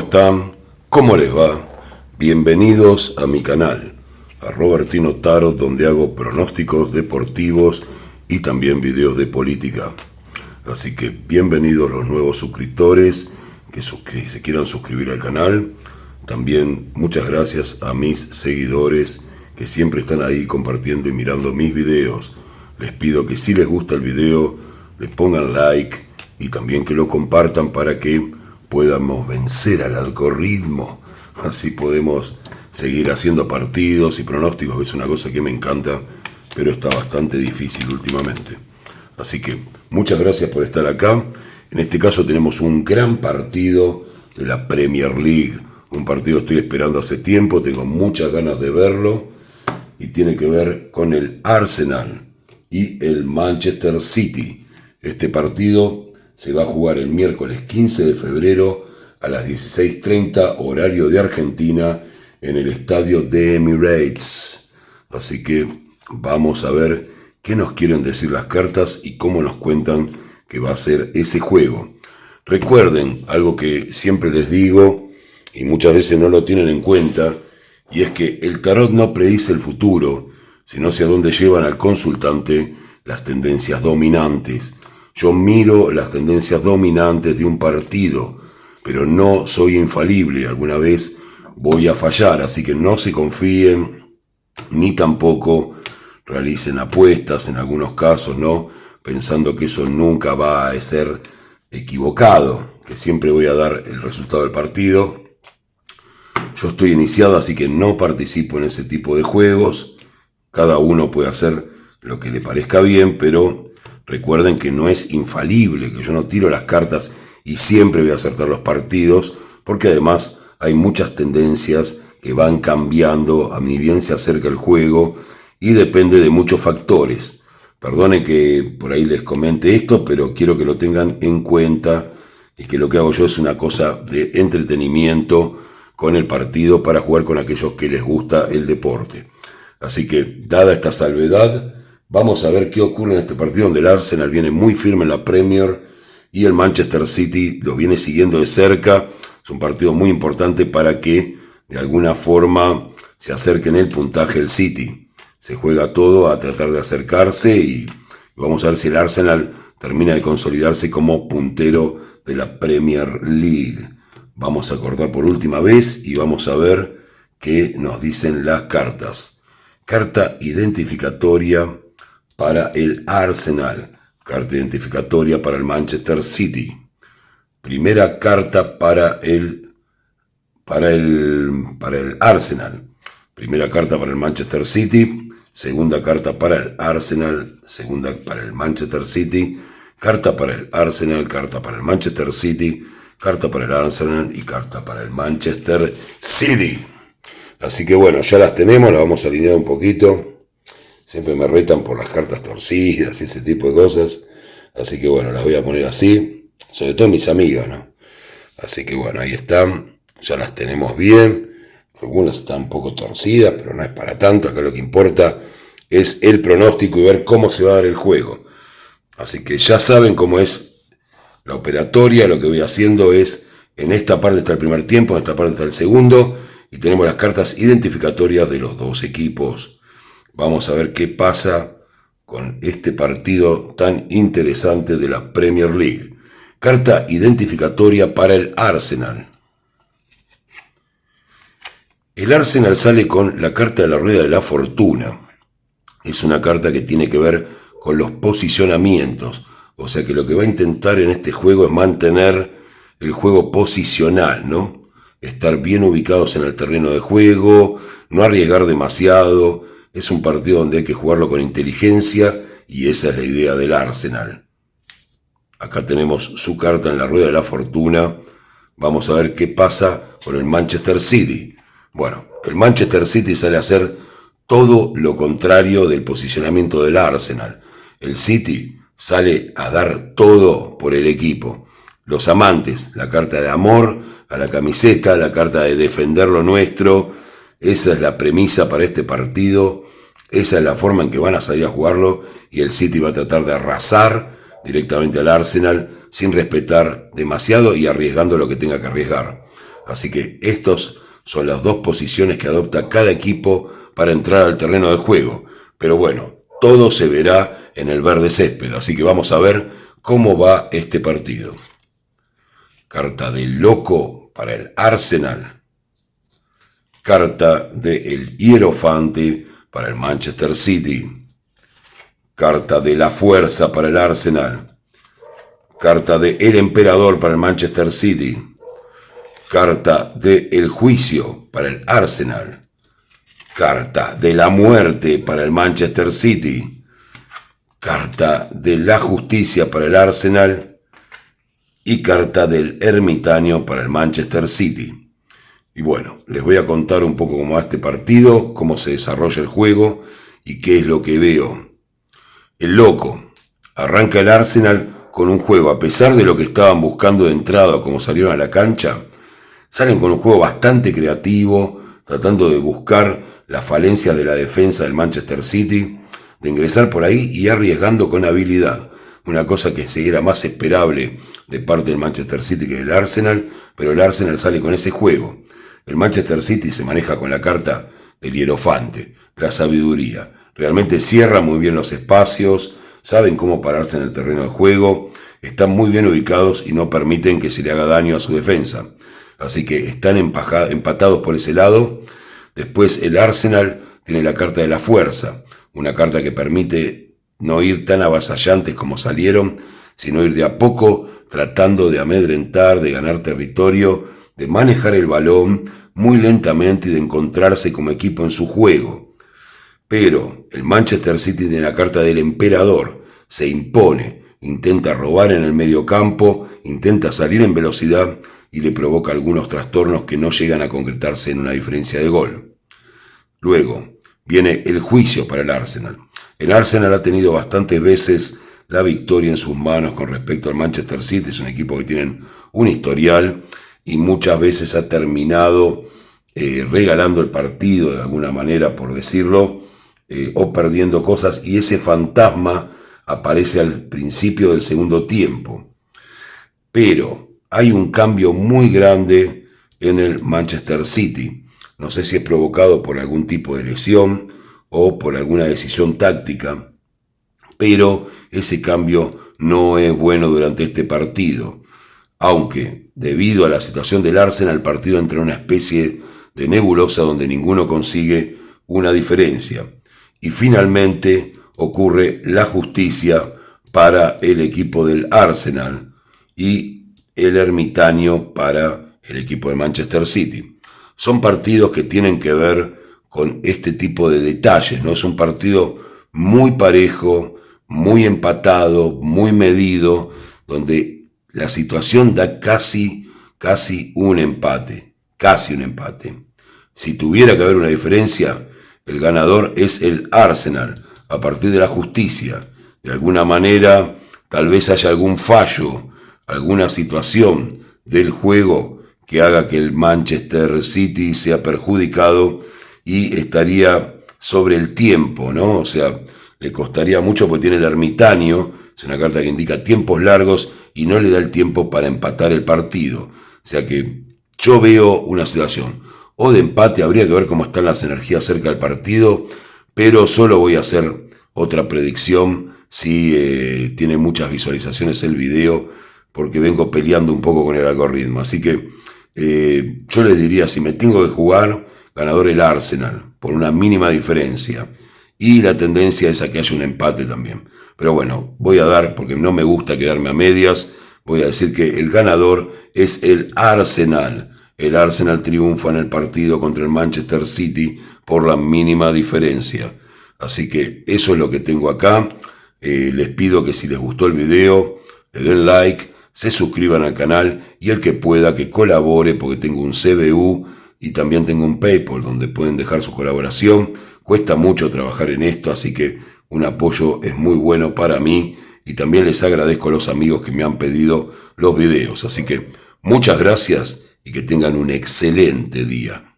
están? ¿Cómo les va? Bienvenidos a mi canal, a Robertino Tarot, donde hago pronósticos deportivos y también videos de política. Así que bienvenidos los nuevos suscriptores que se quieran suscribir al canal. También muchas gracias a mis seguidores que siempre están ahí compartiendo y mirando mis videos. Les pido que si les gusta el video, le pongan like y también que lo compartan para que podamos vencer al algoritmo. Así podemos seguir haciendo partidos y pronósticos, que es una cosa que me encanta, pero está bastante difícil últimamente. Así que muchas gracias por estar acá. En este caso tenemos un gran partido de la Premier League. Un partido que estoy esperando hace tiempo, tengo muchas ganas de verlo. Y tiene que ver con el Arsenal y el Manchester City. Este partido se va a jugar el miércoles 15 de febrero a las 16:30 horario de Argentina en el estadio de Emirates. Así que vamos a ver qué nos quieren decir las cartas y cómo nos cuentan que va a ser ese juego. Recuerden algo que siempre les digo y muchas veces no lo tienen en cuenta, y es que el tarot no predice el futuro, sino hacia dónde llevan al consultante las tendencias dominantes. Yo miro las tendencias dominantes de un partido, pero no soy infalible, alguna vez voy a fallar, así que no se confíen, ni tampoco realicen apuestas en algunos casos, ¿no? Pensando que eso nunca va a ser equivocado, que siempre voy a dar el resultado del partido. Yo estoy iniciado, así que no participo en ese tipo de juegos. Cada uno puede hacer lo que le parezca bien, pero recuerden que no es infalible, que yo no tiro las cartas y siempre voy a acertar los partidos, porque además hay muchas tendencias que van cambiando a mi bien se acerca el juego y depende de muchos factores. Perdonen que por ahí les comente esto, pero quiero que lo tengan en cuenta y que lo que hago yo es una cosa de entretenimiento con el partido para jugar con aquellos que les gusta el deporte. Así que, dada esta salvedad, vamos a ver qué ocurre en este partido donde el Arsenal viene muy firme en la Premier y el Manchester City lo viene siguiendo de cerca. Es un partido muy importante para que de alguna forma se acerque en el puntaje el City. Se juega todo a tratar de acercarse y vamos a ver si el Arsenal termina de consolidarse como puntero de la Premier League. Vamos a cortar por última vez y vamos a ver qué nos dicen las cartas. Carta identificatoria para el Arsenal. Carta identificatoria para el Manchester City. Primera carta para el Arsenal. Primera carta para el Manchester City. Segunda carta para el Arsenal. Segunda para el Manchester City. Carta para el Arsenal. Carta para el Manchester City. Carta para el Arsenal y carta para el Manchester City. Así que bueno, ya las tenemos, las vamos a alinear un poquito. Siempre me retan por las cartas torcidas y ese tipo de cosas. Así que bueno, las voy a poner así. Sobre todo mis amigas, ¿no? Así que bueno, ahí están. Ya las tenemos bien. Algunas están un poco torcidas, pero no es para tanto. Acá lo que importa es el pronóstico y ver cómo se va a dar el juego. Así que ya saben cómo es la operatoria. Lo que voy haciendo es, en esta parte está el primer tiempo, en esta parte está el segundo, y tenemos las cartas identificatorias de los dos equipos. Vamos a ver qué pasa con este partido tan interesante de la Premier League. Carta identificatoria para el Arsenal. El Arsenal sale con la carta de la rueda de la fortuna. Es una carta que tiene que ver con los posicionamientos. O sea que lo que va a intentar en este juego es mantener el juego posicional, ¿no? Estar bien ubicados en el terreno de juego, no arriesgar demasiado. Es un partido donde hay que jugarlo con inteligencia y esa es la idea del Arsenal. Acá tenemos su carta en la rueda de la fortuna. Vamos a ver qué pasa con el Manchester City. Bueno, el Manchester City sale a hacer todo lo contrario del posicionamiento del Arsenal. El City sale a dar todo por el equipo. Los amantes, la carta de amor a la camiseta, la carta de defender lo nuestro. Esa es la premisa para este partido. Esa es la forma en que van a salir a jugarlo. Y el City va a tratar de arrasar directamente al Arsenal sin respetar demasiado y arriesgando lo que tenga que arriesgar. Así que estos son las dos posiciones que adopta cada equipo para entrar al terreno de juego. Pero bueno, todo se verá en el verde césped, así que vamos a ver cómo va este partido. Carta de loco para el Arsenal. Carta de el hierofante para el Manchester City. Carta de la fuerza para el Arsenal. Carta de el emperador para el Manchester City. Carta de el juicio para el Arsenal. Carta de la muerte para el Manchester City. Carta de la justicia para el Arsenal. Y carta del ermitaño para el Manchester City. Y bueno, les voy a contar un poco cómo va este partido, cómo se desarrolla el juego y qué es lo que veo. El loco. Arranca el Arsenal con un juego, a pesar de lo que estaban buscando de entrada, como salieron a la cancha, salen con un juego bastante creativo, tratando de buscar las falencias de la defensa del Manchester City, de ingresar por ahí y arriesgando con habilidad. Una cosa que era más esperable de parte del Manchester City que del Arsenal, pero el Arsenal sale con ese juego. El Manchester City se maneja con la carta del hierofante, la sabiduría. Realmente cierra muy bien los espacios, saben cómo pararse en el terreno de juego, están muy bien ubicados y no permiten que se le haga daño a su defensa. Así que están empatados por ese lado. Después el Arsenal tiene la carta de la fuerza, una carta que permite no ir tan avasallantes como salieron, sino ir de a poco tratando de amedrentar, de ganar territorio, de manejar el balón muy lentamente y de encontrarse como equipo en su juego. Pero el Manchester City tiene la carta del emperador, se impone, intenta robar en el medio campo, intenta salir en velocidad y le provoca algunos trastornos que no llegan a concretarse en una diferencia de gol. Luego viene el juicio para el Arsenal. El Arsenal ha tenido bastantes veces la victoria en sus manos con respecto al Manchester City. Es un equipo que tiene un historial y muchas veces ha terminado regalando el partido de alguna manera, por decirlo, o perdiendo cosas, y ese fantasma aparece al principio del segundo tiempo. Pero hay un cambio muy grande en el Manchester City. No sé si es provocado por algún tipo de lesión o por alguna decisión táctica, pero ese cambio no es bueno durante este partido. Aunque, debido a la situación del Arsenal, el partido entra en una especie de nebulosa donde ninguno consigue una diferencia. Y finalmente ocurre la justicia para el equipo del Arsenal y el ermitaño para el equipo de Manchester City. Son partidos que tienen que ver con este tipo de detalles, ¿no? Es un partido muy parejo, muy empatado, muy medido, donde la situación da casi un empate, casi un empate. Si tuviera que haber una diferencia, el ganador es el Arsenal, a partir de la justicia. De alguna manera, tal vez haya algún fallo, alguna situación del juego que haga que el Manchester City sea perjudicado y estaría sobre el tiempo, ¿no? O sea, le costaría mucho porque tiene el ermitaño, es una carta que indica tiempos largos y no le da el tiempo para empatar el partido. O sea que yo veo una situación o de empate, habría que ver cómo están las energías cerca del partido, pero solo voy a hacer otra predicción si tiene muchas visualizaciones el video, porque vengo peleando un poco con el algoritmo. Así que yo les diría, si me tengo que jugar, ganador el Arsenal, por una mínima diferencia. Y la tendencia es a que haya un empate también. Pero bueno, voy a dar, porque no me gusta quedarme a medias, voy a decir que el ganador es el Arsenal. El Arsenal triunfa en el partido contra el Manchester City por la mínima diferencia. Así que eso es lo que tengo acá. Les pido que si les gustó el video, le den like, se suscriban al canal y el que pueda que colabore, porque tengo un CBU y también tengo un PayPal donde pueden dejar su colaboración. Cuesta mucho trabajar en esto, así que un apoyo es muy bueno para mí y también les agradezco a los amigos que me han pedido los videos. Así que muchas gracias y que tengan un excelente día.